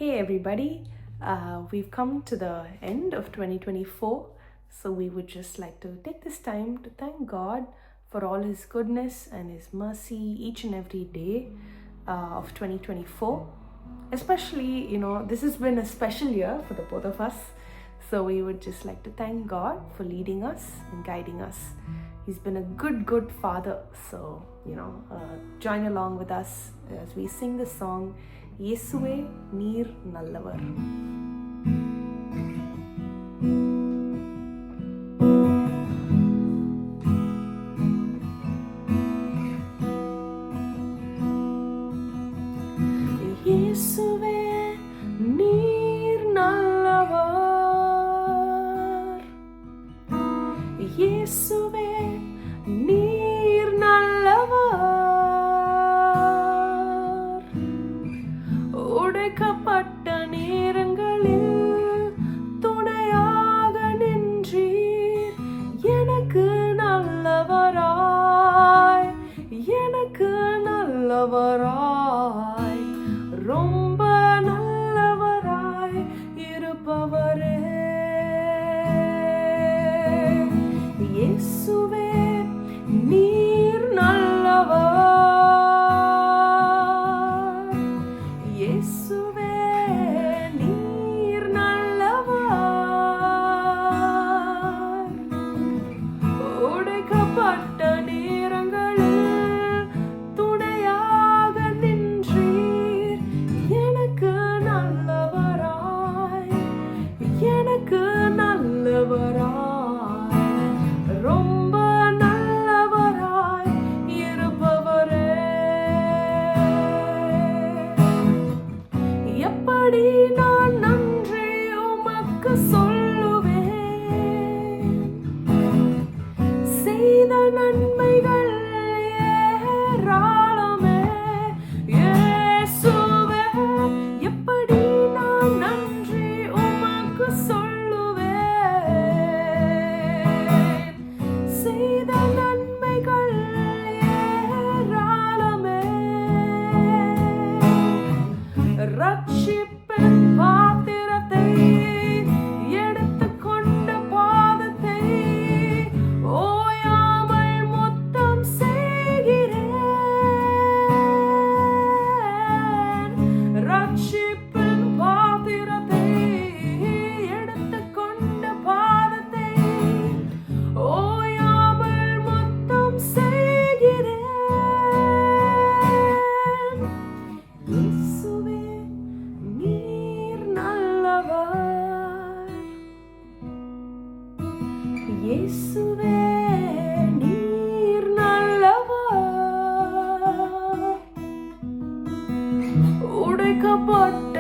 Hey everybody, we've come to the end of 2024, so we would just like to take this time to thank God for all His goodness and His mercy each and every day of 2024. Especially, this has been a special year for the both of us, so we would just like to thank God for leading us and guiding us. He's been a good father, so join along with us as we sing the song இயேசுவே நீர் நல்லவர். இயேசுவே நீர் நல்லவர். இயேசுவே நீர் நல்லவர். உடைக்கப்பட்ட நேரங்களில் துணையாக நின்றீர். எனக்கு நல்லவராய், எனக்கு நல்லவராய், ரொம்ப நல்லவராய் இருப்பவரே. இயேசுவே நீர் நல்லவர். இயேசுவே நீர் நல்லவர். உடைக்கப்பட்ட நேரங்களில் துணையாக நின்றீர். எனக்கு நல்லவராய், எனக்கு நல்லவராய், ரொம்ப நல்லவராய் இருப்பவரே. எப்படி நான் நன்றி உமக்கு சொல்லுவேன்? செய்த நன்மைகள் ஏராளமே. இயேசுவே எப்படி நான் நன்றி உமக்கு சொல்லுவேன்? செய்த நன்மைகள் ஏராளமே. ரட்சிப்பின் பாத்திரத்தை எடுத்துக்கொண்ட பாதத்தை ஓயாமல் முத்தம் செய்கிறேன். ரட்சிப்பின் பாத்திரத்தை எடுத்துக்கொண்ட பாதத்தை ஓயாமல் முத்தம் செய்கிறேன். இயேசுவே நீர் நல்லவர். இயேசுவே நீர் நல்லவர். உடைக்கப்பட்ட